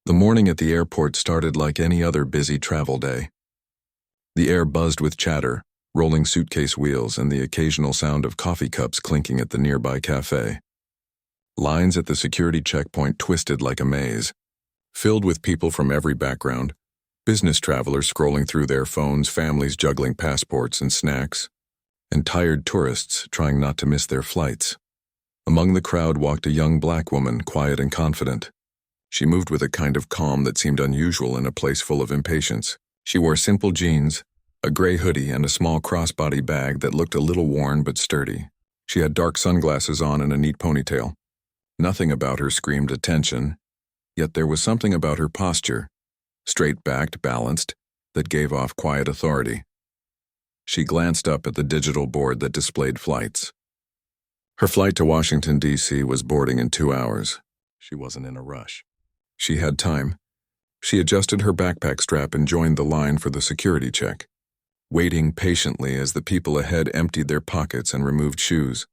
The morning at the airport started like any other busy travel day. The air buzzed with chatter, rolling suitcase wheels, and the occasional sound of coffee cups clinking at the nearby cafe. Lines at the security checkpoint twisted like a maze, filled with people from every background, business travelers scrolling through their phones, families juggling passports and snacks, and tired tourists trying not to miss their flights. Among the crowd walked a young black woman, quiet and confident. She moved with a kind of calm that seemed unusual in a place full of impatience. She wore simple jeans, a gray hoodie, and a small crossbody bag that looked a little worn but sturdy. She had dark sunglasses on and a neat ponytail. Nothing about her screamed attention, yet there was something about her posture, straight-backed, balanced, that gave off quiet authority. She glanced up at the digital board that displayed flights. Her flight to Washington, D.C. was boarding in 2 hours. She wasn't in a rush. She had time. She adjusted her backpack strap and joined the line for the security check, waiting patiently as the people ahead emptied their pockets and removed shoes.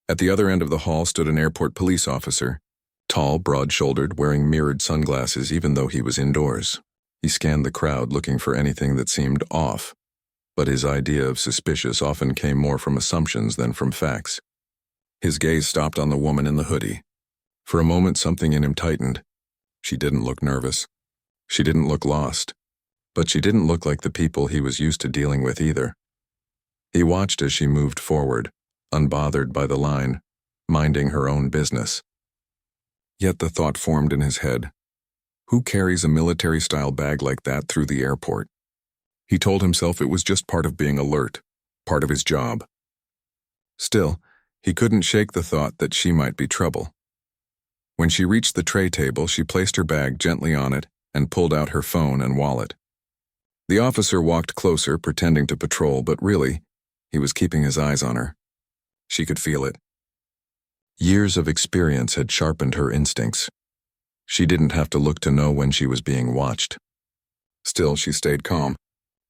At the other end of the hall stood an airport police officer, tall, broad-shouldered, wearing mirrored sunglasses even though he was indoors. He scanned the crowd looking for anything that seemed off, but his idea of suspicious often came more from assumptions than from facts. His gaze stopped on the woman in the hoodie. For a moment, something in him tightened. She didn't look nervous. She didn't look lost. But she didn't look like the people he was used to dealing with either. He watched as she moved forward, unbothered by the line, minding her own business. Yet the thought formed in his head, who carries a military-style bag like that through the airport? He told himself it was just part of being alert, part of his job. Still, he couldn't shake the thought that she might be trouble. When she reached the tray table, she placed her bag gently on it and pulled out her phone and wallet. The officer walked closer, pretending to patrol, but really, he was keeping his eyes on her. She could feel it. Years of experience had sharpened her instincts. She didn't have to look to know when she was being watched. Still, she stayed calm.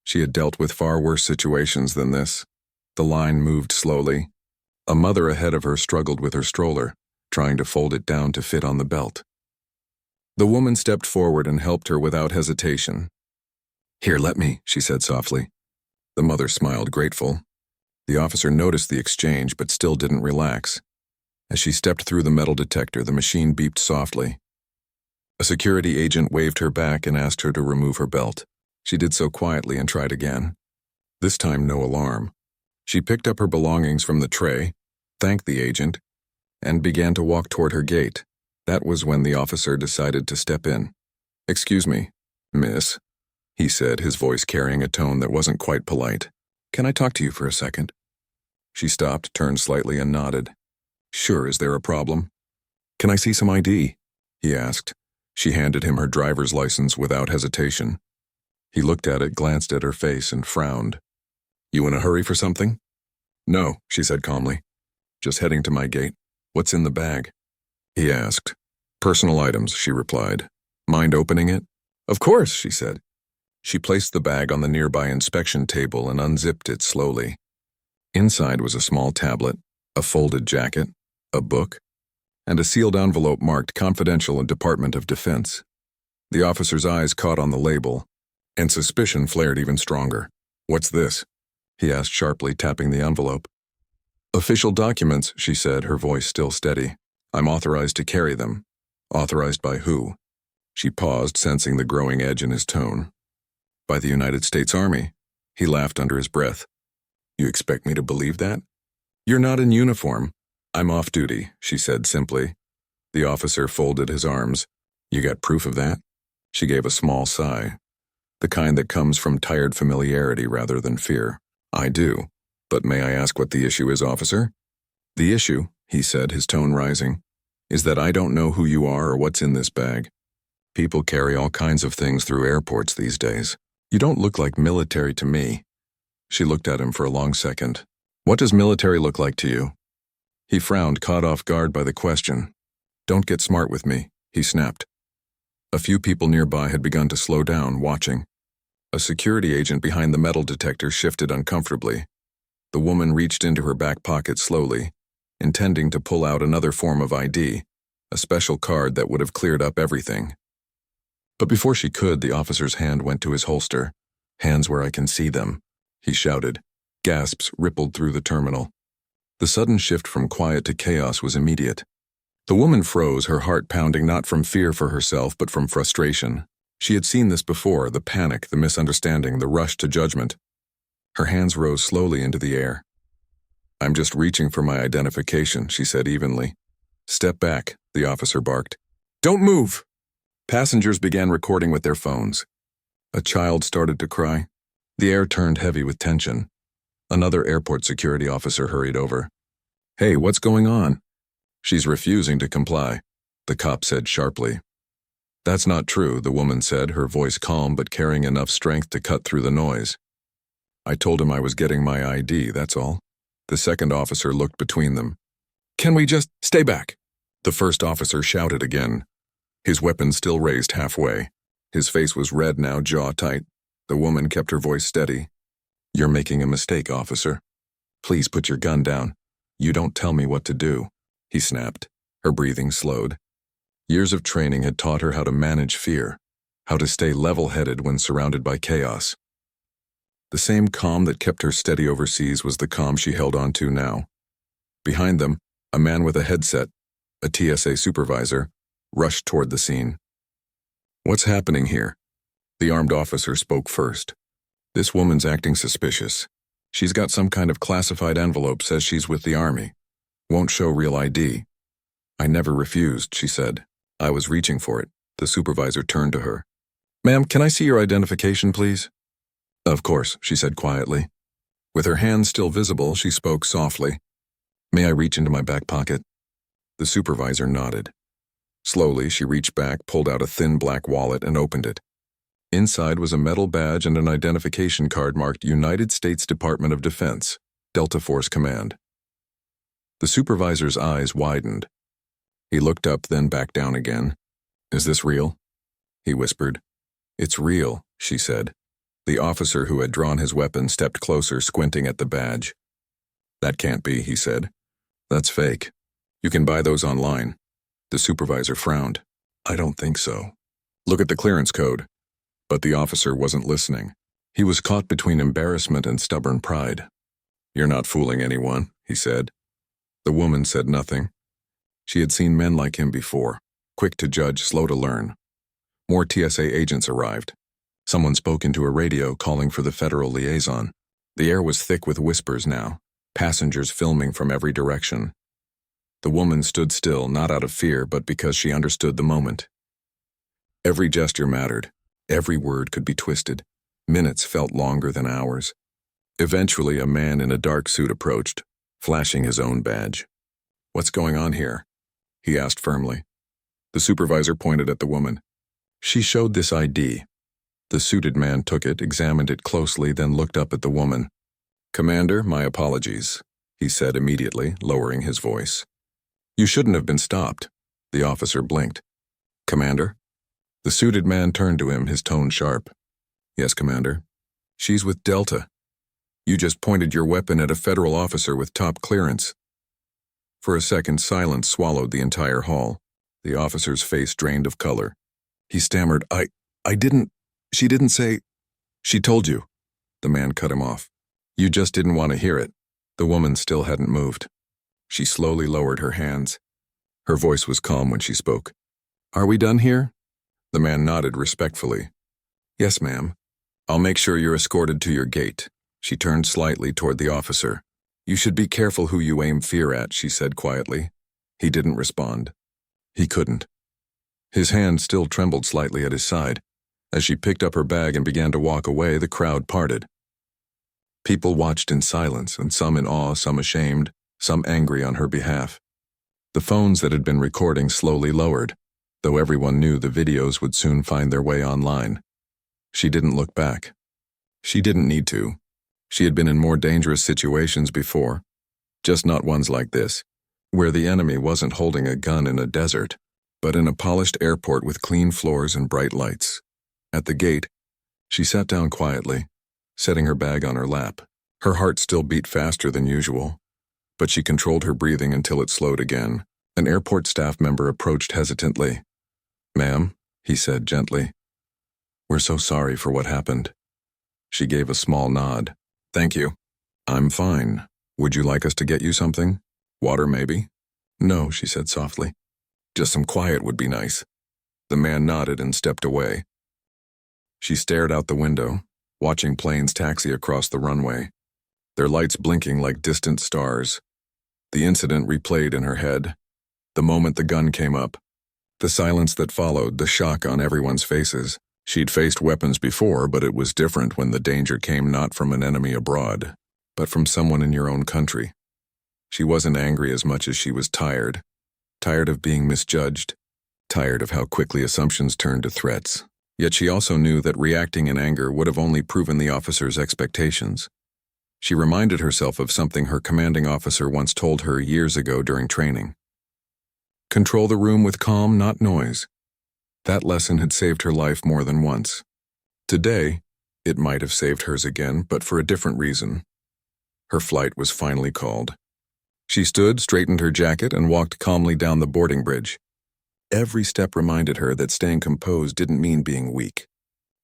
She had dealt with far worse situations than this. The line moved slowly. A mother ahead of her struggled with her stroller, trying to fold it down to fit on the belt. The woman stepped forward and helped her without hesitation. "Here, let me," she said softly. The mother smiled, grateful. The officer noticed the exchange but still didn't relax. As she stepped through the metal detector, the machine beeped softly. A security agent waved her back and asked her to remove her belt. She did so quietly and tried again. This time, no alarm. She picked up her belongings from the tray, thanked the agent, and began to walk toward her gate. That was when the officer decided to step in. "Excuse me, miss," he said, his voice carrying a tone that wasn't quite polite. "Can I talk to you for a second?" She stopped, turned slightly, and nodded. "Sure, is there a problem?" "Can I see some ID?" he asked. She handed him her driver's license without hesitation. He looked at it, glanced at her face, and frowned. "You in a hurry for something?" "No," she said calmly. "Just heading to my gate." "What's in the bag?" he asked. "Personal items," she replied. "Mind opening it?" "Of course," she said. She placed the bag on the nearby inspection table and unzipped it slowly. Inside was a small tablet, a folded jacket, a book, and a sealed envelope marked Confidential and Department of Defense. The officer's eyes caught on the label, and suspicion flared even stronger. "What's this?" he asked sharply, tapping the envelope. "Official documents," she said, her voice still steady. "I'm authorized to carry them." "Authorized by who?" She paused, sensing the growing edge in his tone. "By the United States Army." He laughed under his breath. "You expect me to believe that?" "You're not in uniform." "I'm off duty," she said simply. The officer folded his arms. "You got proof of that?" She gave a small sigh, the kind that comes from tired familiarity rather than fear. "I do. But may I ask what the issue is, officer?" "The issue," he said, his tone rising, "is that I don't know who you are or what's in this bag. People carry all kinds of things through airports these days. You don't look like military to me." She looked at him for a long second. "What does military look like to you?" He frowned, caught off guard by the question. "Don't get smart with me," he snapped. A few people nearby had begun to slow down, watching. A security agent behind the metal detector shifted uncomfortably. The woman reached into her back pocket slowly, intending to pull out another form of ID, a special card that would have cleared up everything. But before she could, the officer's hand went to his holster. "Hands where I can see them," he shouted. Gasps rippled through the terminal. The sudden shift from quiet to chaos was immediate. The woman froze, her heart pounding not from fear for herself but from frustration. She had seen this before, the panic, the misunderstanding, the rush to judgment. Her hands rose slowly into the air. "I'm just reaching for my identification," she said evenly. "Step back," the officer barked. "Don't move!" Passengers began recording with their phones. A child started to cry. The air turned heavy with tension. Another airport security officer hurried over. "Hey, what's going on?" "She's refusing to comply," the cop said sharply. "That's not true," the woman said, her voice calm but carrying enough strength to cut through the noise. "I told him I was getting my ID, that's all." The second officer looked between them. "Can we just stay back?" The first officer shouted again, his weapon still raised halfway. His face was red now, jaw tight. The woman kept her voice steady. "You're making a mistake, officer. Please put your gun down. You don't tell me what to do," he snapped. Her breathing slowed. Years of training had taught her how to manage fear, how to stay level-headed when surrounded by chaos. The same calm that kept her steady overseas was the calm she held on to now. Behind them, a man with a headset, a TSA supervisor, rushed toward the scene. "What's happening here?" The armed officer spoke first. "This woman's acting suspicious. She's got some kind of classified envelope, says she's with the Army. Won't show real ID." "I never refused," she said. "I was reaching for it." The supervisor turned to her. "Ma'am, can I see your identification, please?" "Of course," she said quietly. With her hands still visible, she spoke softly. "May I reach into my back pocket?" The supervisor nodded. Slowly, she reached back, pulled out a thin black wallet, and opened it. Inside was a metal badge and an identification card marked United States Department of Defense, Delta Force Command. The supervisor's eyes widened. He looked up, then back down again. "Is this real?" he whispered. "It's real," she said. The officer who had drawn his weapon stepped closer, squinting at the badge. "That can't be," he said. "That's fake. You can buy those online." The supervisor frowned. "I don't think so. Look at the clearance code." But the officer wasn't listening. He was caught between embarrassment and stubborn pride. "You're not fooling anyone," he said. The woman said nothing. She had seen men like him before, quick to judge, slow to learn. More TSA agents arrived. Someone spoke into a radio, calling for the federal liaison. The air was thick with whispers now, passengers filming from every direction. The woman stood still, not out of fear, but because she understood the moment. Every gesture mattered. Every word could be twisted. Minutes felt longer than hours. Eventually, a man in a dark suit approached, flashing his own badge. "What's going on here?" he asked firmly. The supervisor pointed at the woman. She showed this ID. The suited man took it, examined it closely, then looked up at the woman. "Commander, my apologies," he said immediately, lowering his voice. "You shouldn't have been stopped." The officer blinked. "Commander?" The suited man turned to him, his tone sharp. "Yes, Commander. She's with Delta. You just pointed your weapon at a federal officer with top clearance." For a second, silence swallowed the entire hall. The officer's face drained of color. He stammered, I didn't, she didn't say." "She told you." The man cut him off. "You just didn't want to hear it." The woman still hadn't moved. She slowly lowered her hands. Her voice was calm when she spoke. "Are we done here?" The man nodded respectfully. "Yes, ma'am. I'll make sure you're escorted to your gate." She turned slightly toward the officer. "You should be careful who you aim fear at," she said quietly. He didn't respond. He couldn't. His hand still trembled slightly at his side. As she picked up her bag and began to walk away, the crowd parted. People watched in silence, and some in awe, some ashamed, some angry on her behalf. The phones that had been recording slowly lowered, though everyone knew the videos would soon find their way online. She didn't look back. She didn't need to. She had been in more dangerous situations before, just not ones like this, where the enemy wasn't holding a gun in a desert, but in a polished airport with clean floors and bright lights. At the gate, she sat down quietly, setting her bag on her lap. Her heart still beat faster than usual, but she controlled her breathing until it slowed again. An airport staff member approached hesitantly. "Ma'am," he said gently. We're so sorry for what happened. She gave a small nod. Thank you. I'm fine. Would you like us to get you something? Water, maybe? No, she said softly. Just some quiet would be nice. The man nodded and stepped away. She stared out the window, watching planes taxi across the runway, their lights blinking like distant stars. The incident replayed in her head. The moment the gun came up, the silence that followed, the shock on everyone's faces. She'd faced weapons before, but it was different when the danger came not from an enemy abroad, but from someone in your own country. She wasn't angry as much as she was tired. Tired of being misjudged. Tired of how quickly assumptions turned to threats. Yet she also knew that reacting in anger would have only proven the officer's expectations. She reminded herself of something her commanding officer once told her years ago during training. Control the room with calm, not noise. That lesson had saved her life more than once. Today, it might have saved hers again, but for a different reason. Her flight was finally called. She stood, straightened her jacket, and walked calmly down the boarding bridge. Every step reminded her that staying composed didn't mean being weak.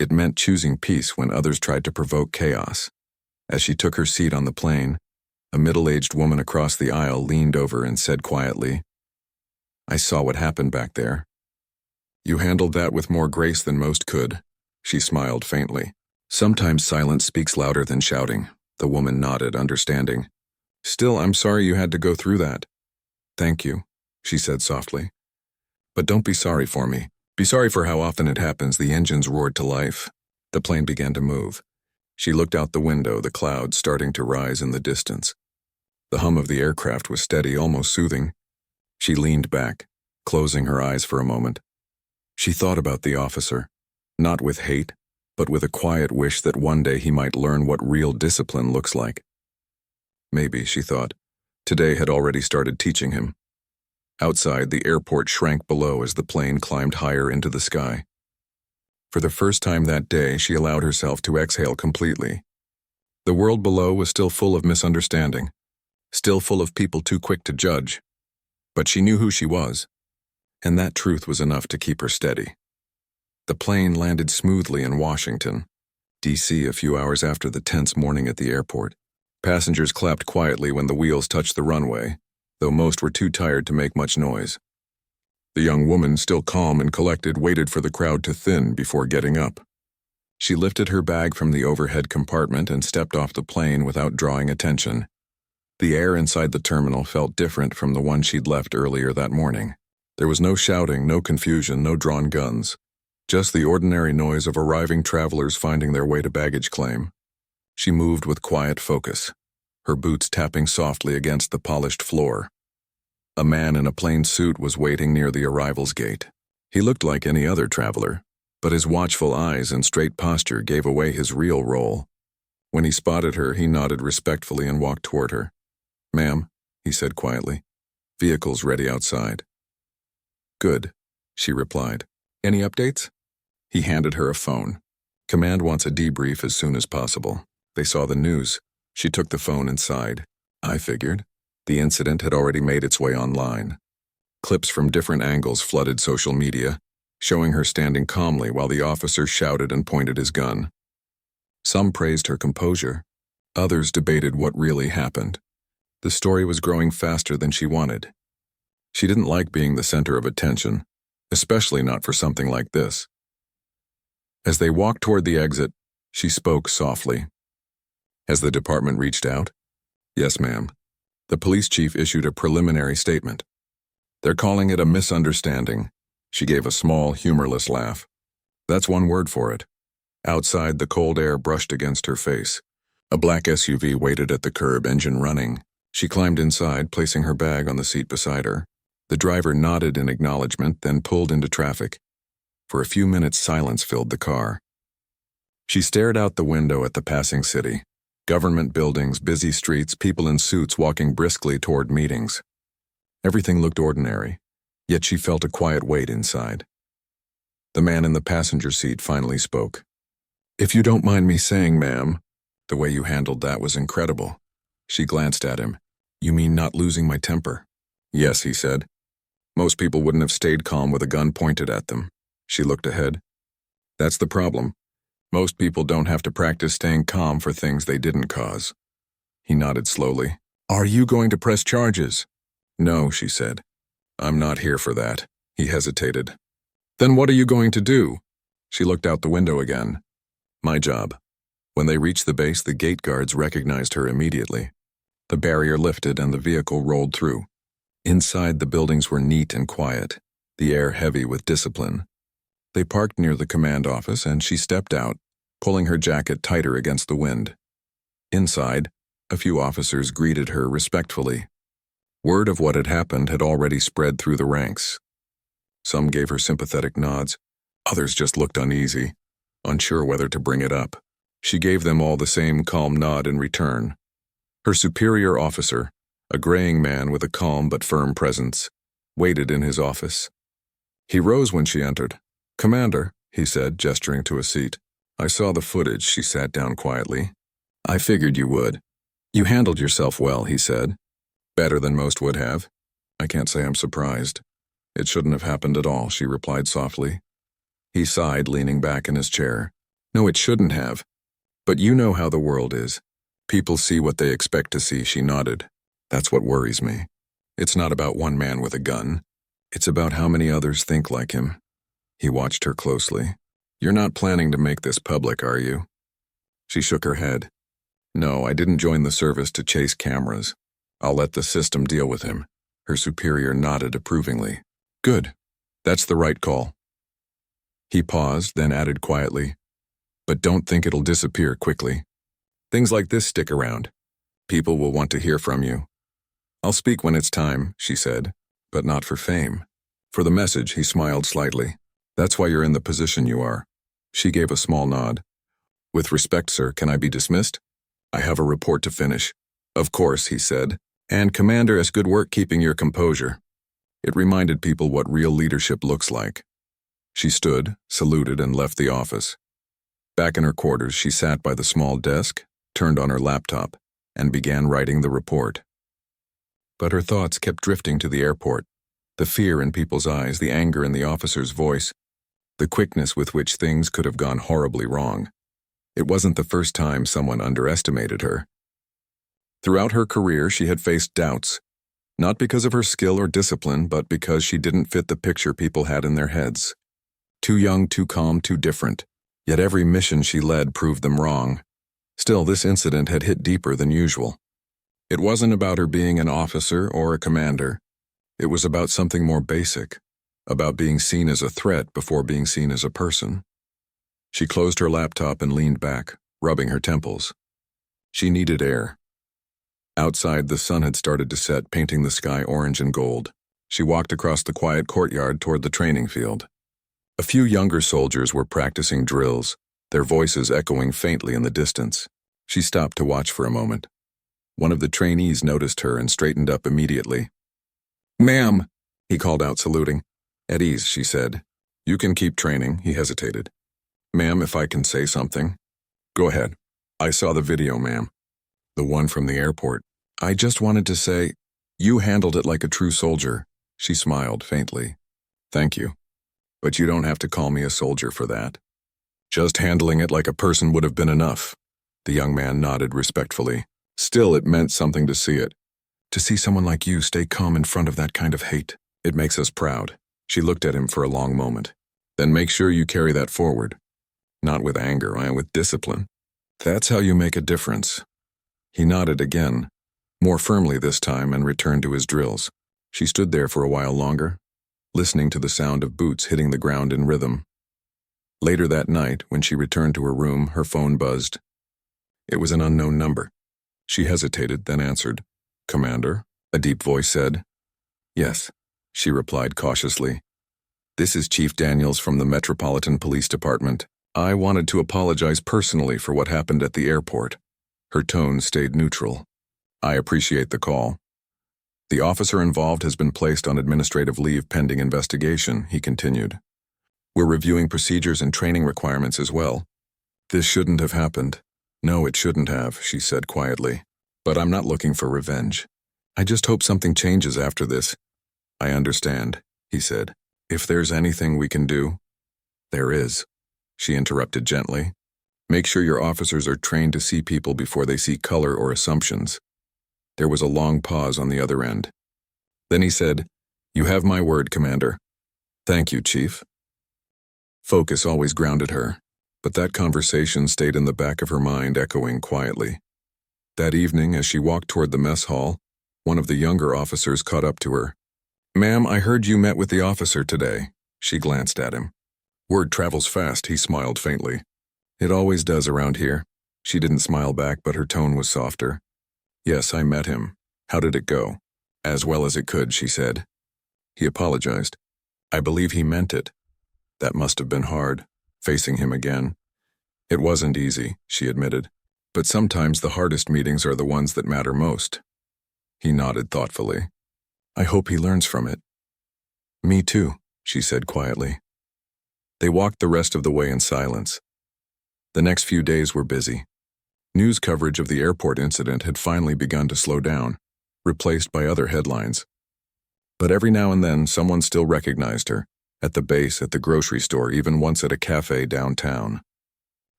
It meant choosing peace when others tried to provoke chaos. As she took her seat on the plane, a middle-aged woman across the aisle leaned over and said quietly, "I saw what happened back there. You handled that with more grace than most could." She smiled faintly. Sometimes silence speaks louder than shouting. The woman nodded, understanding. "Still, I'm sorry you had to go through that." "Thank you," she said softly. "But don't be sorry for me. Be sorry for how often it happens." The engines roared to life. The plane began to move. She looked out the window, the clouds starting to rise in the distance. The hum of the aircraft was steady, almost soothing. She leaned back, closing her eyes for a moment. She thought about the officer, not with hate, but with a quiet wish that one day he might learn what real discipline looks like. Maybe, she thought, today had already started teaching him. Outside, the airport shrank below as the plane climbed higher into the sky. For the first time that day, she allowed herself to exhale completely. The world below was still full of misunderstanding, still full of people too quick to judge. But she knew who she was, and that truth was enough to keep her steady. The plane landed smoothly in Washington, D.C. a few hours after the tense morning at the airport. Passengers clapped quietly when the wheels touched the runway, though most were too tired to make much noise. The young woman, still calm and collected, waited for the crowd to thin before getting up. She lifted her bag from the overhead compartment and stepped off the plane without drawing attention. The air inside the terminal felt different from the one she'd left earlier that morning. There was no shouting, no confusion, no drawn guns. Just the ordinary noise of arriving travelers finding their way to baggage claim. She moved with quiet focus, her boots tapping softly against the polished floor. A man in a plain suit was waiting near the arrivals gate. He looked like any other traveler, but his watchful eyes and straight posture gave away his real role. When he spotted her, he nodded respectfully and walked toward her. "Ma'am," he said quietly, "vehicle's ready outside." "Good," she replied. "Any updates?" He handed her a phone. "Command wants a debrief as soon as possible. They saw the news." She took the phone and sighed. "I figured." The incident had already made its way online. Clips from different angles flooded social media, showing her standing calmly while the officer shouted and pointed his gun. Some praised her composure. Others debated what really happened. The story was growing faster than she wanted. She didn't like being the center of attention, especially not for something like this. As they walked toward the exit, she spoke softly. "Has the department reached out?" "Yes, ma'am. The police chief issued a preliminary statement. They're calling it a misunderstanding." She gave a small, humorless laugh. "That's one word for it." Outside, the cold air brushed against her face. A black SUV waited at the curb, engine running. She climbed inside, placing her bag on the seat beside her. The driver nodded in acknowledgement, then pulled into traffic. For a few minutes, silence filled the car. She stared out the window at the passing city. Government buildings, busy streets, people in suits walking briskly toward meetings. Everything looked ordinary, yet she felt a quiet weight inside. The man in the passenger seat finally spoke. "If you don't mind me saying, ma'am, the way you handled that was incredible." She glanced at him. "You mean not losing my temper?" "Yes," he said. "Most people wouldn't have stayed calm with a gun pointed at them." She looked ahead. That's the problem. Most people don't have to practice staying calm for things they didn't cause. He nodded slowly. Are you going to press charges? No, she said. I'm not here for that. He hesitated. Then what are you going to do? She looked out the window again. My job. When they reached the base, the gate guards recognized her immediately. The barrier lifted and the vehicle rolled through. Inside, the buildings were neat and quiet, the air heavy with discipline. They parked near the command office and she stepped out, pulling her jacket tighter against the wind. Inside, a few officers greeted her respectfully. Word of what had happened had already spread through the ranks. Some gave her sympathetic nods, others just looked uneasy, unsure whether to bring it up. She gave them all the same calm nod in return. Her superior officer, a graying man with a calm but firm presence, waited in his office. He rose when she entered. Commander, he said, gesturing to a seat. I saw the footage. She sat down quietly. I figured you would. You handled yourself well, he said. Better than most would have. I can't say I'm surprised. It shouldn't have happened at all, she replied softly. He sighed, leaning back in his chair. No, it shouldn't have. But you know how the world is. People see what they expect to see, she nodded. That's what worries me. It's not about one man with a gun. It's about how many others think like him. He watched her closely. You're not planning to make this public, are you? She shook her head. No, I didn't join the service to chase cameras. I'll let the system deal with him. Her superior nodded approvingly. Good. That's the right call. He paused, then added quietly, but don't think it'll disappear quickly. Things like this stick around. People will want to hear from you. I'll speak when it's time, she said, but not for fame. For the message, he smiled slightly. That's why you're in the position you are. She gave a small nod. With respect, sir, can I be dismissed? I have a report to finish. Of course, he said. And Commander, it's good work keeping your composure. It reminded people what real leadership looks like. She stood, saluted, and left the office. Back in her quarters, she sat by the small desk, turned on her laptop, and began writing the report. But her thoughts kept drifting to the airport. The fear in people's eyes, the anger in the officer's voice, the quickness with which things could have gone horribly wrong. It wasn't the first time someone underestimated her. Throughout her career, she had faced doubts, not because of her skill or discipline, but because she didn't fit the picture people had in their heads. Too young, too calm, too different. Yet every mission she led proved them wrong. Still, this incident had hit deeper than usual. It wasn't about her being an officer or a commander. It was about something more basic, about being seen as a threat before being seen as a person. She closed her laptop and leaned back, rubbing her temples. She needed air. Outside, the sun had started to set, painting the sky orange and gold. She walked across the quiet courtyard toward the training field. A few younger soldiers were practicing drills, their voices echoing faintly in the distance. She stopped to watch for a moment. One of the trainees noticed her and straightened up immediately. Ma'am, he called out, saluting. At ease, she said. You can keep training, he hesitated. Ma'am, if I can say something. Go ahead. I saw the video, ma'am. The one from the airport. I just wanted to say, you handled it like a true soldier. She smiled faintly. Thank you. But you don't have to call me a soldier for that. Just handling it like a person would have been enough. The young man nodded respectfully. Still, it meant something to see it. To see someone like you stay calm in front of that kind of hate. It makes us proud. She looked at him for a long moment. Then make sure you carry that forward. Not with anger, with discipline. That's how you make a difference. He nodded again, more firmly this time, and returned to his drills. She stood there for a while longer, listening to the sound of boots hitting the ground in rhythm. Later that night, when she returned to her room, her phone buzzed. It was an unknown number. She hesitated, then answered. Commander, a deep voice said. Yes, she replied cautiously. This is Chief Daniels from the Metropolitan Police Department. I wanted to apologize personally for what happened at the airport. Her tone stayed neutral. I appreciate the call. The officer involved has been placed on administrative leave pending investigation, he continued. We're reviewing procedures and training requirements as well. This shouldn't have happened. No, it shouldn't have, she said quietly. But I'm not looking for revenge. I just hope something changes after this. I understand, he said. If there's anything we can do, there is. she interrupted gently. Make sure your officers are trained to see people before they see color or assumptions. There was a long pause on the other end. Then he said, You have my word, Commander. Thank you, Chief. Focus always grounded her, but that conversation stayed in the back of her mind, echoing quietly. That evening, as she walked toward the mess hall, one of the younger officers caught up to her. Ma'am, I heard you met with the officer today. She glanced at him. Word travels fast, he smiled faintly. It always does around here. She didn't smile back, but her tone was softer. Yes, I met him. How did it go? As well as it could, she said. He apologized. I believe he meant it. That must have been hard, facing him again. It wasn't easy, she admitted. But sometimes the hardest meetings are the ones that matter most. He nodded thoughtfully. I hope he learns from it. Me too, she said quietly. They walked the rest of the way in silence. The next few days were busy. News coverage of the airport incident had finally begun to slow down, replaced by other headlines. But every now and then, someone still recognized her, at the base, at the grocery store, even once at a cafe downtown.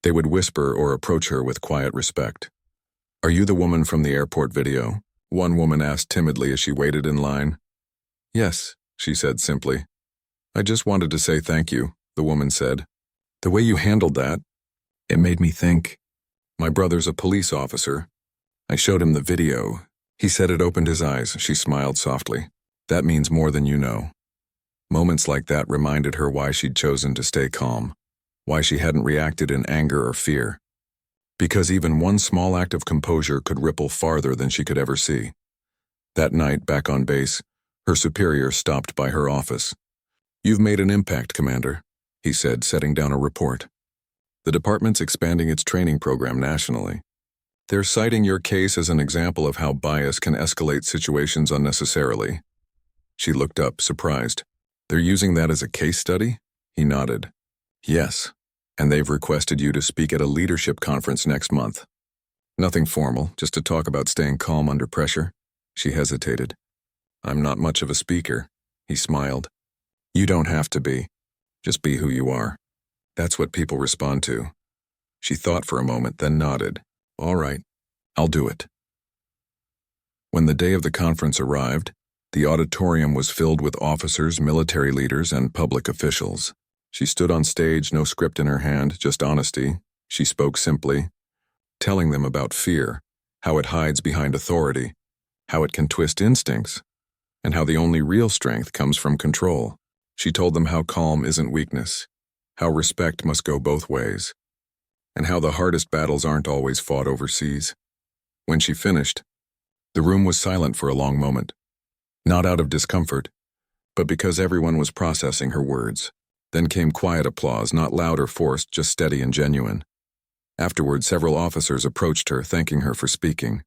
They would whisper or approach her with quiet respect. Are you the woman from the airport video? One woman asked timidly as she waited in line. Yes, she said simply. I just wanted to say thank you, the woman said. The way you handled that, it made me think. My brother's a police officer. I showed him the video. He said it opened his eyes. She smiled softly. That means more than you know. Moments like that reminded her why she'd chosen to stay calm, why she hadn't reacted in anger or fear. Because even one small act of composure could ripple farther than she could ever see. That night, back on base, her superior stopped by her office. You've made an impact, Commander, he said, setting down a report. The department's expanding its training program nationally. They're citing your case as an example of how bias can escalate situations unnecessarily. She looked up, surprised. They're using that as a case study? He nodded. Yes, and they've requested you to speak at a leadership conference next month. Nothing formal, just to talk about staying calm under pressure. She hesitated. I'm not much of a speaker, he smiled. You don't have to be. Just be who you are. That's what people respond to. She thought for a moment, then nodded. All right, I'll do it. When the day of the conference arrived, the auditorium was filled with officers, military leaders, and public officials. She stood on stage, no script in her hand, just honesty. She spoke simply, telling them about fear, how it hides behind authority, how it can twist instincts, and how the only real strength comes from control. She told them how calm isn't weakness, how respect must go both ways, and how the hardest battles aren't always fought overseas. When she finished, the room was silent for a long moment, not out of discomfort, but because everyone was processing her words. Then came quiet applause, not loud or forced, just steady and genuine. Afterward, several officers approached her, thanking her for speaking.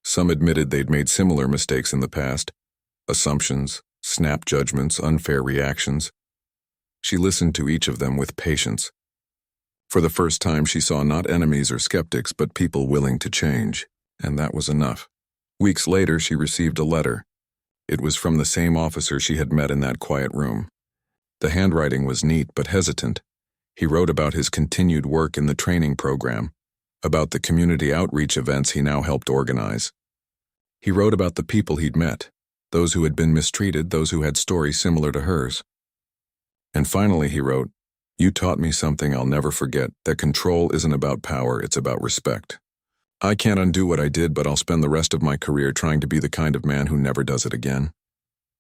Some admitted they'd made similar mistakes in the past, assumptions, snap judgments, unfair reactions. She listened to each of them with patience. For the first time, she saw not enemies or skeptics, but people willing to change, and that was enough. Weeks later, she received a letter. It was from the same officer she had met in that quiet room. The handwriting was neat but hesitant. He wrote about his continued work in the training program, about the community outreach events he now helped organize. He wrote about the people he'd met, those who had been mistreated, those who had stories similar to hers. And finally he wrote, You taught me something I'll never forget, that control isn't about power, it's about respect. I can't undo what I did, but I'll spend the rest of my career trying to be the kind of man who never does it again.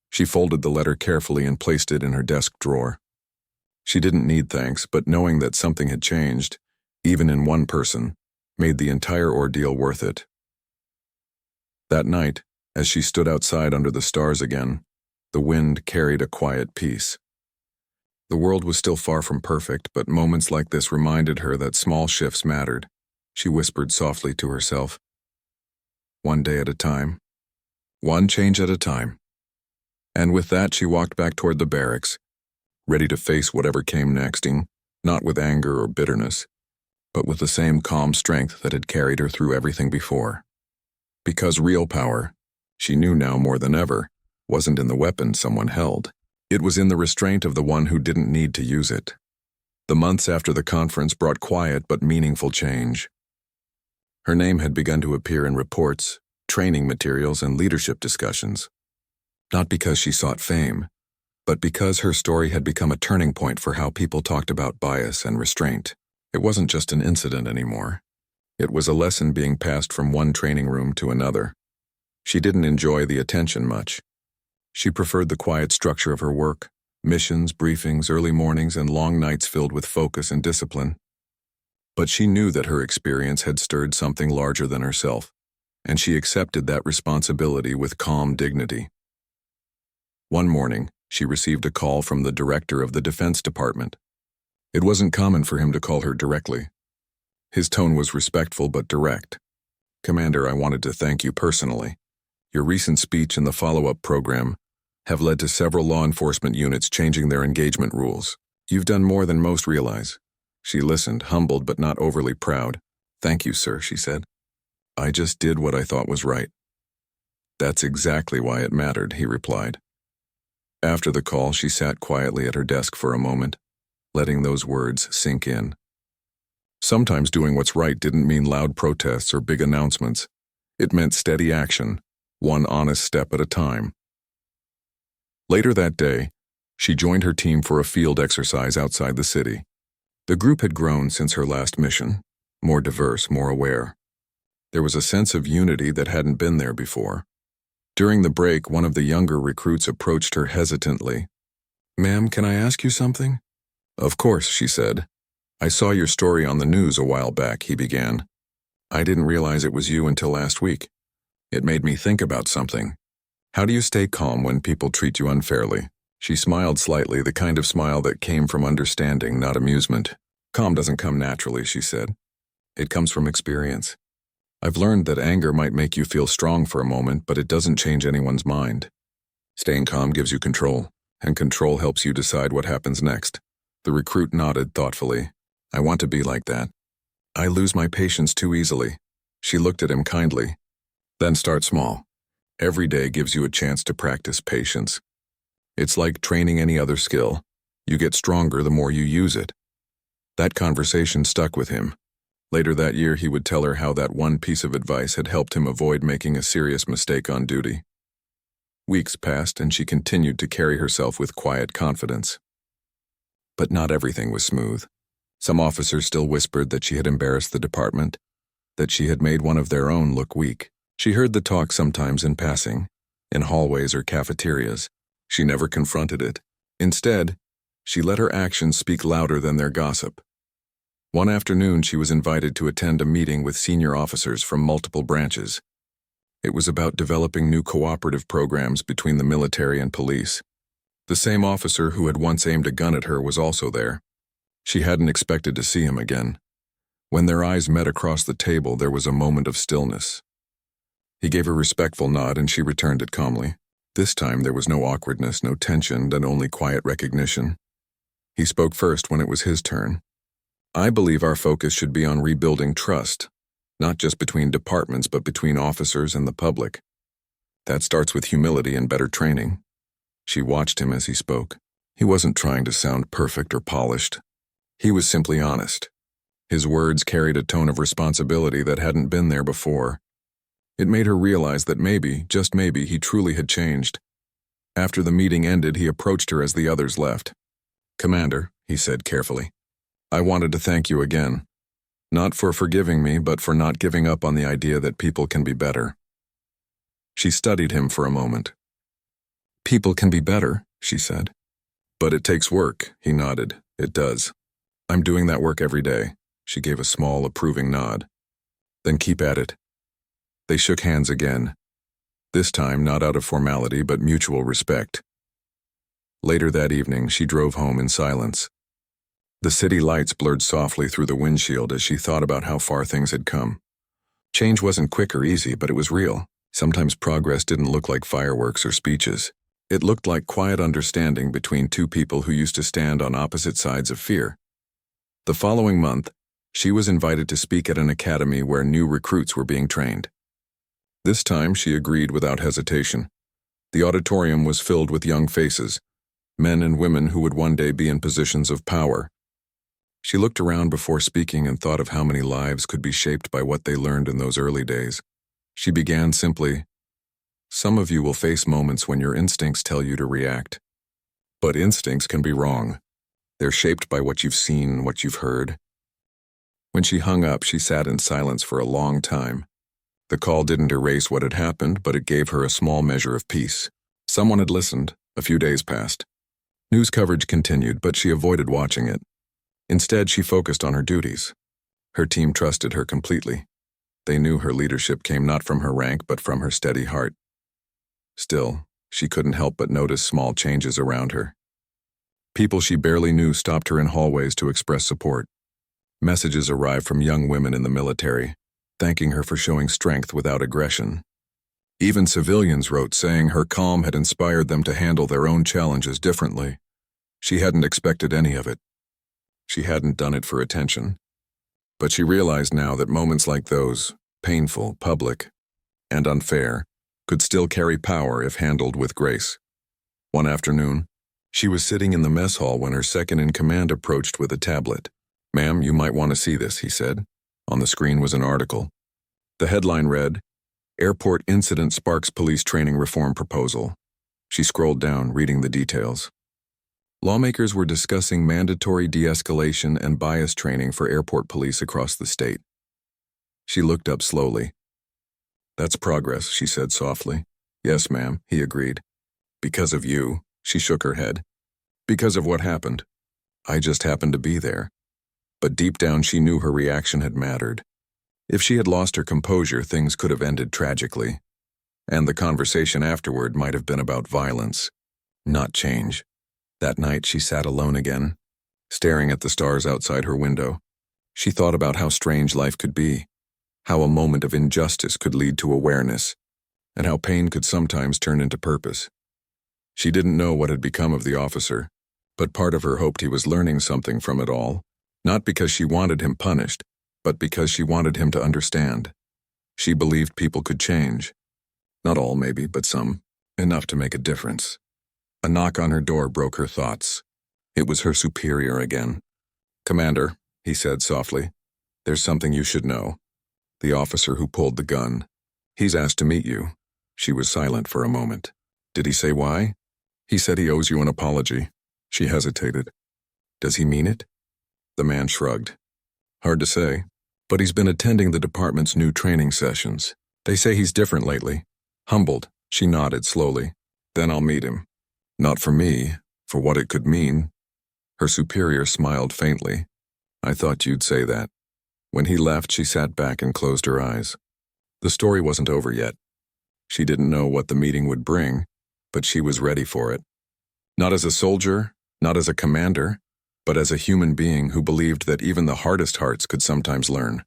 She folded the letter carefully and placed it in her desk drawer. She didn't need thanks, but knowing that something had changed, even in one person, made the entire ordeal worth it. That night, as she stood outside under the stars again, the wind carried a quiet peace. The world was still far from perfect, but moments like this reminded her that small shifts mattered. She whispered softly to herself, one day at a time, one change at a time. And with that, she walked back toward the barracks, ready to face whatever came next, not with anger or bitterness, but with the same calm strength that had carried her through everything before. Because real power, she knew now more than ever, wasn't in the weapon someone held. It was in the restraint of the one who didn't need to use it. The months after the conference brought quiet but meaningful change. Her name had begun to appear in reports, training materials, and leadership discussions. Not because she sought fame, but because her story had become a turning point for how people talked about bias and restraint. It wasn't just an incident anymore. It was a lesson being passed from one training room to another. She didn't enjoy the attention much. She preferred the quiet structure of her work, missions, briefings, early mornings, and long nights filled with focus and discipline. But she knew that her experience had stirred something larger than herself, and she accepted that responsibility with calm dignity. One morning, she received a call from the director of the Defense Department. It wasn't common for him to call her directly. His tone was respectful but direct. "Commander, I wanted to thank you personally. Your recent speech and the follow-up program have led to several law enforcement units changing their engagement rules. You've done more than most realize." She listened, humbled but not overly proud. "Thank you, sir," she said. "I just did what I thought was right." "That's exactly why it mattered," he replied. After the call, she sat quietly at her desk for a moment, letting those words sink in. Sometimes doing what's right didn't mean loud protests or big announcements. It meant steady action, one honest step at a time. Later that day, she joined her team for a field exercise outside the city. The group had grown since her last mission, more diverse, more aware. There was a sense of unity that hadn't been there before. During the break, one of the younger recruits approached her hesitantly. "Ma'am, can I ask you something?" "Of course," she said. "I saw your story on the news a while back," he began. "I didn't realize it was you until last week. It made me think about something. How do you stay calm when people treat you unfairly?" She smiled slightly, the kind of smile that came from understanding, not amusement. "Calm doesn't come naturally," she said. "It comes from experience. I've learned that anger might make you feel strong for a moment, but it doesn't change anyone's mind. Staying calm gives you control, and control helps you decide what happens next." The recruit nodded thoughtfully. "I want to be like that. I lose my patience too easily." She looked at him kindly. "Then start small. Every day gives you a chance to practice patience. It's like training any other skill. You get stronger the more you use it." That conversation stuck with him. Later that year, he would tell her how that one piece of advice had helped him avoid making a serious mistake on duty. Weeks passed, and she continued to carry herself with quiet confidence. But not everything was smooth. Some officers still whispered that she had embarrassed the department, that she had made one of their own look weak. She heard the talk sometimes in passing, in hallways or cafeterias. She never confronted it. Instead, she let her actions speak louder than their gossip. One afternoon, she was invited to attend a meeting with senior officers from multiple branches. It was about developing new cooperative programs between the military and police. The same officer who had once aimed a gun at her was also there. She hadn't expected to see him again. When their eyes met across the table, there was a moment of stillness. He gave a respectful nod, and she returned it calmly. This time there was no awkwardness, no tension, and only quiet recognition. He spoke first when it was his turn. "I believe our focus should be on rebuilding trust, not just between departments but between officers and the public. That starts with humility and better training." She watched him as he spoke. He wasn't trying to sound perfect or polished. He was simply honest. His words carried a tone of responsibility that hadn't been there before. It made her realize that maybe, just maybe, he truly had changed. After the meeting ended, he approached her as the others left. "Commander," he said carefully, "I wanted to thank you again. Not for forgiving me, but for not giving up on the idea that people can be better." She studied him for a moment. "People can be better," she said. "But it takes work," he nodded. "It does. I'm doing that work every day." She gave a small, approving nod. "Then keep at it." They shook hands again. This time not out of formality, but mutual respect. Later that evening, she drove home in silence. The city lights blurred softly through the windshield as she thought about how far things had come. Change wasn't quick or easy, but it was real. Sometimes progress didn't look like fireworks or speeches. It looked like quiet understanding between two people who used to stand on opposite sides of fear. The following month, she was invited to speak at an academy where new recruits were being trained. This time, she agreed without hesitation. The auditorium was filled with young faces, men and women who would one day be in positions of power. She looked around before speaking and thought of how many lives could be shaped by what they learned in those early days. She began simply, "Some of you will face moments when your instincts tell you to react. But instincts can be wrong. They're shaped by what you've seen, what you've heard." When she hung up, she sat in silence for a long time. The call didn't erase what had happened, but it gave her a small measure of peace. Someone had listened. A few days passed. News coverage continued, but she avoided watching it. Instead, she focused on her duties. Her team trusted her completely. They knew her leadership came not from her rank, but from her steady heart. Still, she couldn't help but notice small changes around her. People she barely knew stopped her in hallways to express support. Messages arrived from young women in the military, thanking her for showing strength without aggression. Even civilians wrote saying her calm had inspired them to handle their own challenges differently. She hadn't expected any of it. She hadn't done it for attention. But she realized now that moments like those, painful, public, and unfair, could still carry power if handled with grace. One afternoon, she was sitting in the mess hall when her second-in-command approached with a tablet. "Ma'am, you might want to see this," he said. On the screen was an article. The headline read, "Airport Incident Sparks Police Training Reform Proposal." She scrolled down, reading the details. Lawmakers were discussing mandatory de-escalation and bias training for airport police across the state. She looked up slowly. "That's progress," she said softly. "Yes, ma'am," he agreed. "Because of you," she shook her head. "Because of what happened. I just happened to be there." But deep down she knew her reaction had mattered. If she had lost her composure, things could have ended tragically. And the conversation afterward might have been about violence, not change. That night she sat alone again, staring at the stars outside her window. She thought about how strange life could be, how a moment of injustice could lead to awareness, and how pain could sometimes turn into purpose. She didn't know what had become of the officer, but part of her hoped he was learning something from it all, not because she wanted him punished, but because she wanted him to understand. She believed people could change. Not all, maybe, but some, enough to make a difference. A knock on her door broke her thoughts. It was her superior again. "Commander," he said softly, "there's something you should know." The officer who pulled the gun. "He's asked to meet you." She was silent for a moment. "Did he say why?" "He said he owes you an apology." She hesitated. "Does he mean it?" The man shrugged. "Hard to say, but he's been attending the department's new training sessions. They say he's different lately." Humbled, she nodded slowly. "Then I'll meet him. Not for me, for what it could mean." Her superior smiled faintly. "I thought you'd say that." When he left, she sat back and closed her eyes. The story wasn't over yet. She didn't know what the meeting would bring, but she was ready for it. Not as a soldier, not as a commander, but as a human being who believed that even the hardest hearts could sometimes learn.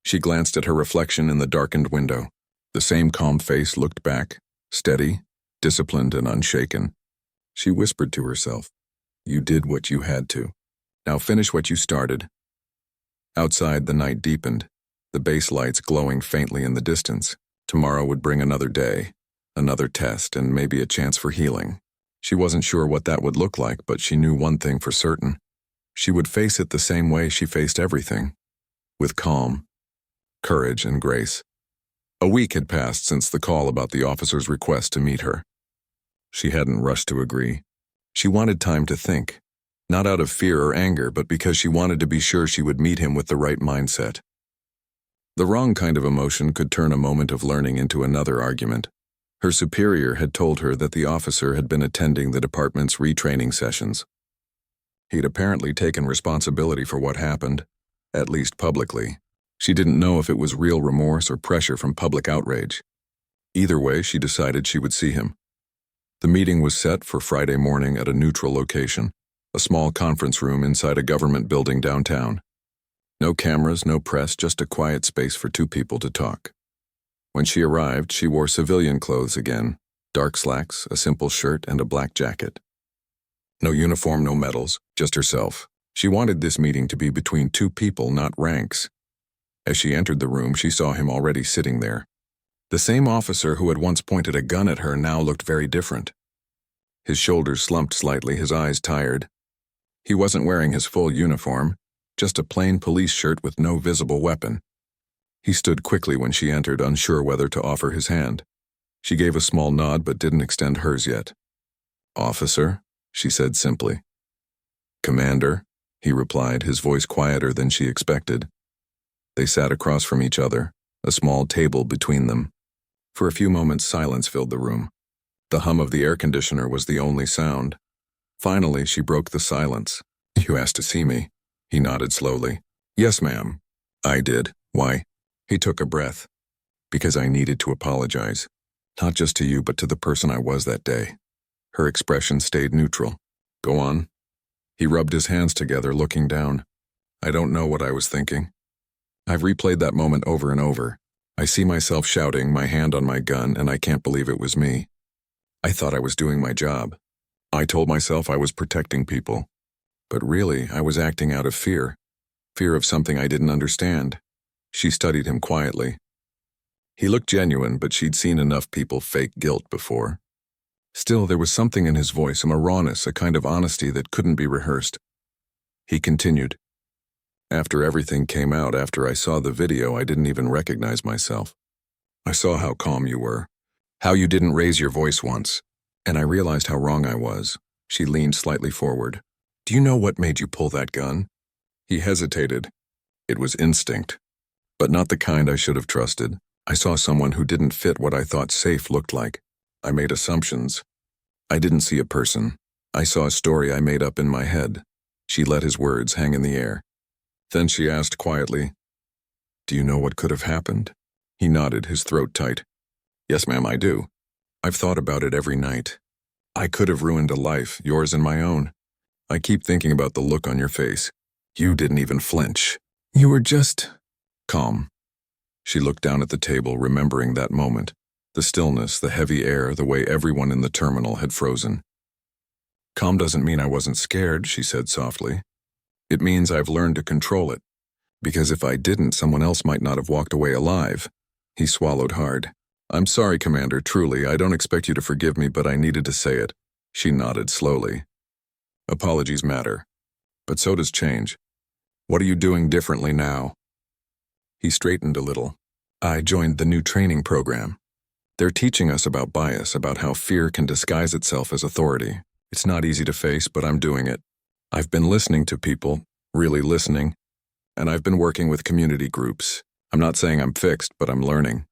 She glanced at her reflection in the darkened window. The same calm face looked back, steady, disciplined and unshaken. She whispered to herself, "You did what you had to. Now finish what you started." Outside, the night deepened, the base lights glowing faintly in the distance. Tomorrow would bring another day, another test, and maybe a chance for healing. She wasn't sure what that would look like, but she knew one thing for certain. She would face it the same way she faced everything, with calm, courage, and grace. A week had passed since the call about the officer's request to meet her. She hadn't rushed to agree. She wanted time to think, not out of fear or anger, but because she wanted to be sure she would meet him with the right mindset. The wrong kind of emotion could turn a moment of learning into another argument. Her superior had told her that the officer had been attending the department's retraining sessions. He'd apparently taken responsibility for what happened, at least publicly. She didn't know if it was real remorse or pressure from public outrage. Either way, she decided she would see him. The meeting was set for Friday morning at a neutral location, a small conference room inside a government building downtown. No cameras, no press, just a quiet space for two people to talk. When she arrived, she wore civilian clothes again, dark slacks, a simple shirt, and a black jacket. No uniform, no medals, just herself. She wanted this meeting to be between two people, not ranks. As she entered the room, she saw him already sitting there. The same officer who had once pointed a gun at her now looked very different. His shoulders slumped slightly, his eyes tired. He wasn't wearing his full uniform. just a plain police shirt with no visible weapon. He stood quickly when she entered, unsure whether to offer his hand. She gave a small nod but didn't extend hers yet. "Officer," she said simply. "Commander," he replied, his voice quieter than she expected. They sat across from each other, a small table between them. For a few moments, silence filled the room. The hum of the air conditioner was the only sound. Finally, she broke the silence. "You asked to see me?" He nodded slowly. "Yes, ma'am." "I did. Why?" He took a breath. "Because I needed to apologize. Not just to you, but to the person I was that day." Her expression stayed neutral. "Go on." He rubbed his hands together, looking down. "I don't know what I was thinking. I've replayed that moment over and over. I see myself shouting, my hand on my gun, and I can't believe it was me. I thought I was doing my job. I told myself I was protecting people. But really, I was acting out of fear. Fear of something I didn't understand." She studied him quietly. He looked genuine, but she'd seen enough people fake guilt before. Still, there was something in his voice, a rawness, a kind of honesty that couldn't be rehearsed. He continued. "After everything came out, after I saw the video, I didn't even recognize myself. I saw how calm you were, how you didn't raise your voice once, and I realized how wrong I was." She leaned slightly forward. "Do you know what made you pull that gun?" He hesitated. "It was instinct, but not the kind I should have trusted. I saw someone who didn't fit what I thought safe looked like. I made assumptions. I didn't see a person. I saw a story I made up in my head." She let his words hang in the air. Then she asked quietly, "Do you know what could have happened?" He nodded, his throat tight. "Yes, ma'am, I do. I've thought about it every night. I could have ruined a life, yours and my own. I keep thinking about the look on your face. You didn't even flinch. You were just calm." She looked down at the table, remembering that moment. The stillness, the heavy air, the way everyone in the terminal had frozen. "Calm doesn't mean I wasn't scared," she said softly. "It means I've learned to control it. Because if I didn't, someone else might not have walked away alive." He swallowed hard. "I'm sorry, Commander, truly. I don't expect you to forgive me, but I needed to say it." She nodded slowly. "Apologies matter. But so does change. What are you doing differently now?" He straightened a little. "I joined the new training program. They're teaching us about bias, about how fear can disguise itself as authority. It's not easy to face, but I'm doing it. I've been listening to people, really listening, and I've been working with community groups. I'm not saying I'm fixed, but I'm learning."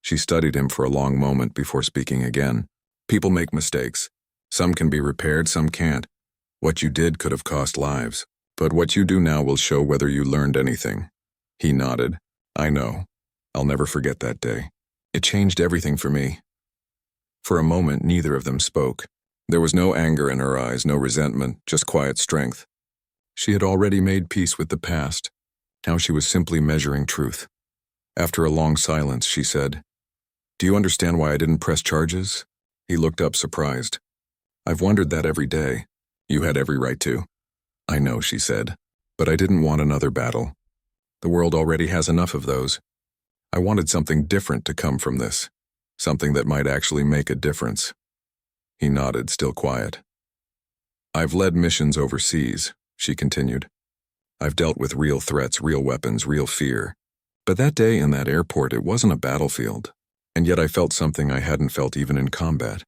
She studied him for a long moment before speaking again. "People make mistakes. Some can be repaired, some can't. What you did could have cost lives, but what you do now will show whether you learned anything." He nodded. "I know. I'll never forget that day. It changed everything for me." For a moment, neither of them spoke. There was no anger in her eyes, no resentment, just quiet strength. She had already made peace with the past. Now she was simply measuring truth. After a long silence, she said, "Do you understand why I didn't press charges?" He looked up, surprised. "I've wondered that every day. You had every right to." "I know," she said, "but I didn't want another battle. The world already has enough of those. I wanted something different to come from this, something that might actually make a difference." He nodded, still quiet. "I've led missions overseas," she continued. "I've dealt with real threats, real weapons, real fear. But that day in that airport, it wasn't a battlefield. And yet I felt something I hadn't felt even in combat.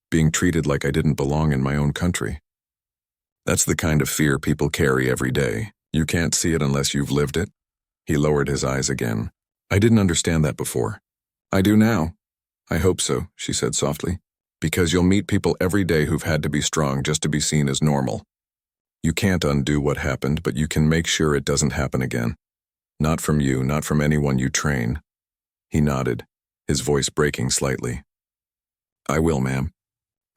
Being treated like I didn't belong in my own country. That's the kind of fear people carry every day. You can't see it unless you've lived it." He lowered his eyes again. "I didn't understand that before. I do now." "I hope so," she said softly. "Because you'll meet people every day who've had to be strong just to be seen as normal. You can't undo what happened, but you can make sure it doesn't happen again. Not from you, not from anyone you train." He nodded, his voice breaking slightly. "I will, ma'am.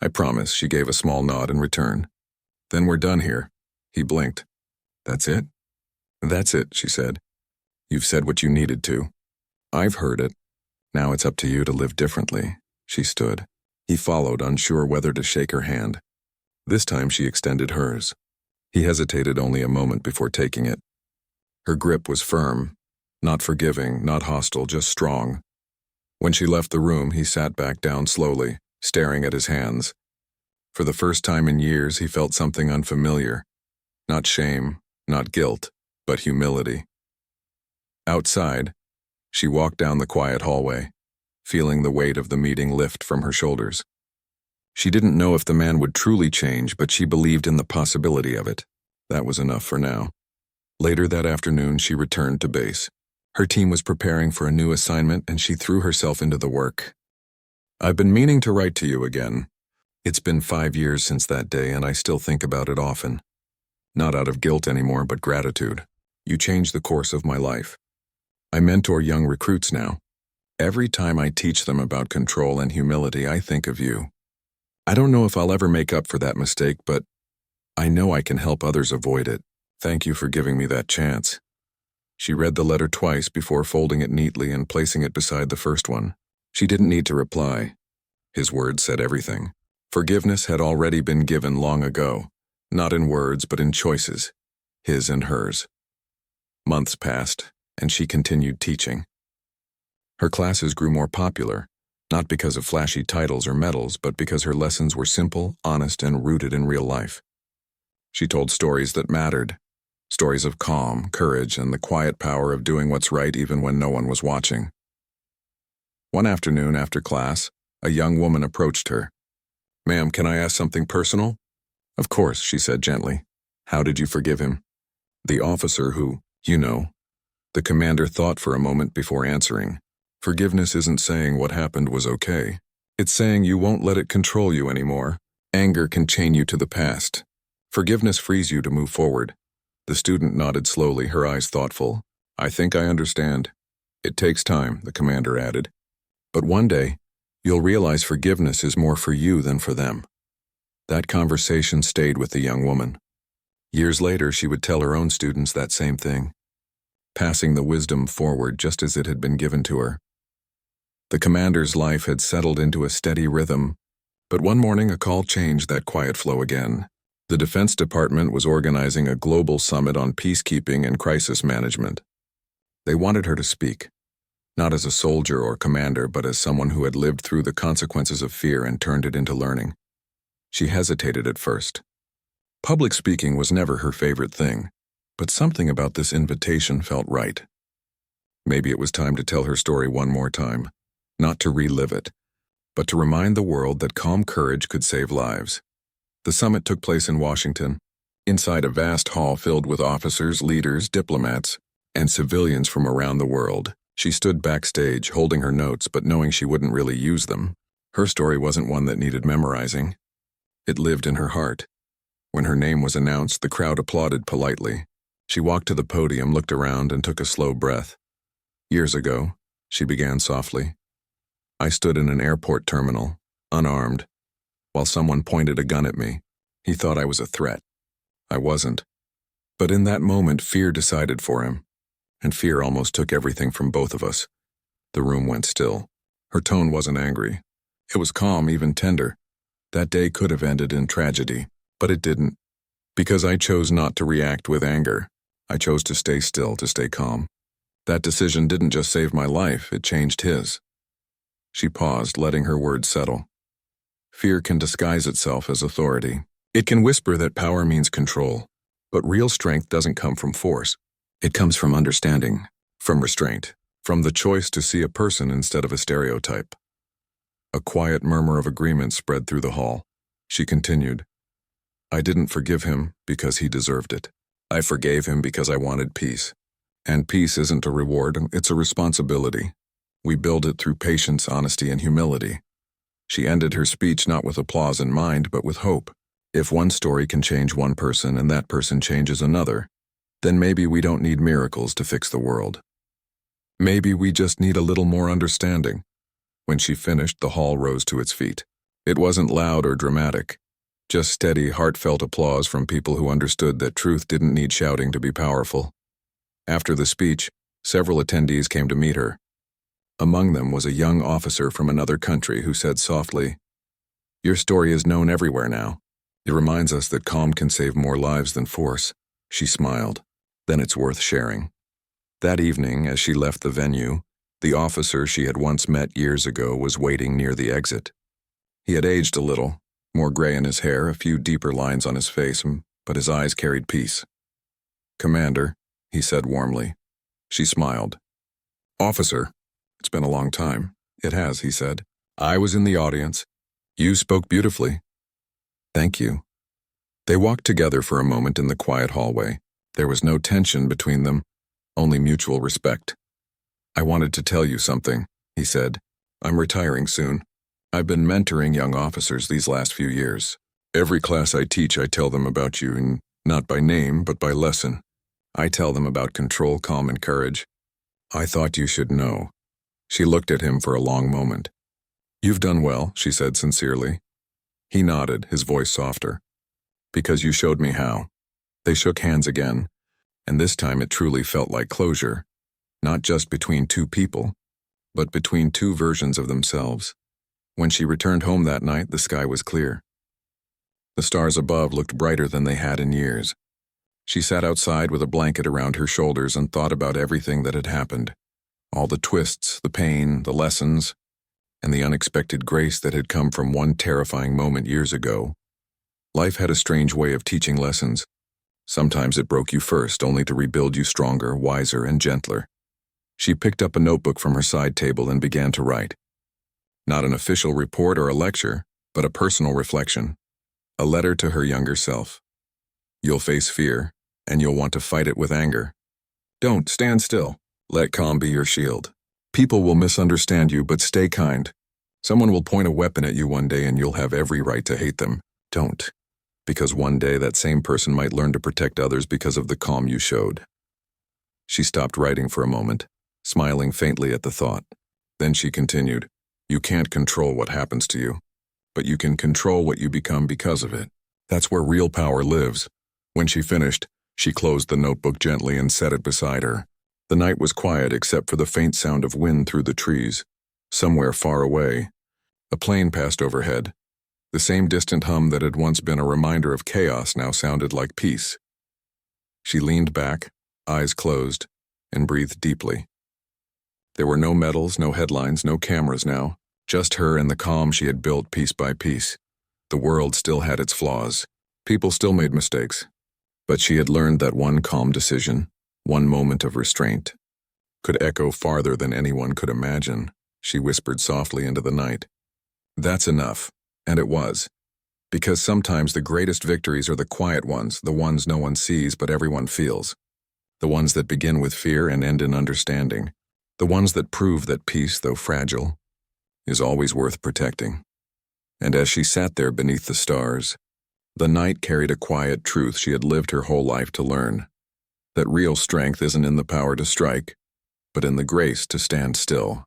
I promise." She gave a small nod in return. "Then we're done here." He blinked. "That's it?" "That's it," she said. "You've said what you needed to. I've heard it. Now it's up to you to live differently." She stood. He followed, unsure whether to shake her hand. This time she extended hers. He hesitated only a moment before taking it. Her grip was firm, not forgiving, not hostile, just strong. When she left the room, he sat back down slowly, staring at his hands. For the first time in years, he felt something unfamiliar. Not shame, not guilt, but humility. Outside, she walked down the quiet hallway, feeling the weight of the meeting lift from her shoulders. She didn't know if the man would truly change, but she believed in the possibility of it. That was enough for now. Later that afternoon, she returned to base. Her team was preparing for a new assignment, and she threw herself into the work. "I've been meaning to write to you again. It's been 5 years since that day, and I still think about it often. Not out of guilt anymore, but gratitude. You changed the course of my life. I mentor young recruits now. Every time I teach them about control and humility, I think of you. I don't know if I'll ever make up for that mistake, but I know I can help others avoid it. Thank you for giving me that chance." She read the letter twice before folding it neatly and placing it beside the first one. She didn't need to reply. His words said everything. Forgiveness had already been given long ago, not in words but in choices, his and hers. Months passed, and she continued teaching. Her classes grew more popular, not because of flashy titles or medals, but because her lessons were simple, honest, and rooted in real life. She told stories that mattered, stories of calm, courage, and the quiet power of doing what's right even when no one was watching. One afternoon after class, a young woman approached her. "Ma'am, can I ask something personal?" "Of course," she said gently. "How did you forgive him?" "The officer who, you know." The commander thought for a moment before answering. "Forgiveness isn't saying what happened was okay. It's saying you won't let it control you anymore. Anger can chain you to the past. Forgiveness frees you to move forward." The student nodded slowly, her eyes thoughtful. "I think I understand. It takes time," the commander added. "But one day, you'll realize forgiveness is more for you than for them." That conversation stayed with the young woman. Years later, she would tell her own students that same thing, passing the wisdom forward just as it had been given to her. The commander's life had settled into a steady rhythm, but one morning a call changed that quiet flow again. The Defense Department was organizing a global summit on peacekeeping and crisis management. They wanted her to speak, not as a soldier or commander, but as someone who had lived through the consequences of fear and turned it into learning. She hesitated at first. Public speaking was never her favorite thing, but something about this invitation felt right. Maybe it was time to tell her story one more time, not to relive it, but to remind the world that calm courage could save lives. The summit took place in Washington, inside a vast hall filled with officers, leaders, diplomats, and civilians from around the world. She stood backstage, holding her notes, but knowing she wouldn't really use them. Her story wasn't one that needed memorizing. It lived in her heart. When her name was announced, the crowd applauded politely. She walked to the podium, looked around, and took a slow breath. "Years ago," she began softly, "I stood in an airport terminal, unarmed, while someone pointed a gun at me. He thought I was a threat. I wasn't. But in that moment, fear decided for him, and fear almost took everything from both of us." The room went still. Her tone wasn't angry. It was calm, even tender. That day could have ended in tragedy, but it didn't. Because I chose not to react with anger. I chose to stay still, to stay calm. That decision didn't just save my life, it changed his. She paused, letting her words settle. Fear can disguise itself as authority. It can whisper that power means control, but real strength doesn't come from force. It comes from understanding, from restraint, from the choice to see a person instead of a stereotype. A quiet murmur of agreement spread through the hall. She continued, "I didn't forgive him because he deserved it. I forgave him because I wanted peace. And peace isn't a reward, it's a responsibility. We build it through patience, honesty, and humility." She ended her speech not with applause in mind, but with hope. If one story can change one person and that person changes another, then maybe we don't need miracles to fix the world. Maybe we just need a little more understanding. When she finished, the hall rose to its feet. It wasn't loud or dramatic, just steady, heartfelt applause from people who understood that truth didn't need shouting to be powerful. After the speech, several attendees came to meet her. Among them was a young officer from another country who said softly, "Your story is known everywhere now. It reminds us that calm can save more lives than force." She smiled. "Then it's worth sharing." That evening, as she left the venue, the officer she had once met years ago was waiting near the exit. He had aged a little, more gray in his hair, a few deeper lines on his face, but his eyes carried peace. "Commander," he said warmly. She smiled. Officer, it's been a long time. It has, he said. I was in the audience. You spoke beautifully. Thank you. They walked together for a moment in the quiet hallway. There was no tension between them, only mutual respect. I wanted to tell you something, he said. I'm retiring soon. I've been mentoring young officers these last few years. Every class I teach, I tell them about you, and not by name, but by lesson. I tell them about control, calm, and courage. I thought you should know. She looked at him for a long moment. You've done well, she said sincerely. He nodded, his voice softer. Because you showed me how. They shook hands again, and this time it truly felt like closure, not just between two people, but between two versions of themselves. When she returned home that night, the sky was clear. The stars above looked brighter than they had in years. She sat outside with a blanket around her shoulders and thought about everything that had happened. All the twists, the pain, the lessons, and the unexpected grace that had come from one terrifying moment years ago. Life had a strange way of teaching lessons. Sometimes it broke you first, only to rebuild you stronger, wiser, and gentler. She picked up a notebook from her side table and began to write. Not an official report or a lecture, but a personal reflection. A letter to her younger self. You'll face fear, and you'll want to fight it with anger. Don't stand still. Let calm be your shield. People will misunderstand you, but stay kind. Someone will point a weapon at you one day and you'll have every right to hate them. Don't. Because one day that same person might learn to protect others because of the calm you showed. She stopped writing for a moment, smiling faintly at the thought. Then she continued, You can't control what happens to you, but you can control what you become because of it. That's where real power lives. When she finished, she closed the notebook gently and set it beside her. The night was quiet except for the faint sound of wind through the trees. Somewhere far away, a plane passed overhead. The same distant hum that had once been a reminder of chaos now sounded like peace. She leaned back, eyes closed, and breathed deeply. There were no medals, no headlines, no cameras now, just her and the calm she had built piece by piece. The world still had its flaws. People still made mistakes. But she had learned that one calm decision, one moment of restraint, could echo farther than anyone could imagine. She whispered softly into the night. That's enough. And it was. Because sometimes the greatest victories are the quiet ones, the ones no one sees but everyone feels. The ones that begin with fear and end in understanding. The ones that prove that peace, though fragile, is always worth protecting. And as she sat there beneath the stars, the night carried a quiet truth she had lived her whole life to learn. That real strength isn't in the power to strike, but in the grace to stand still.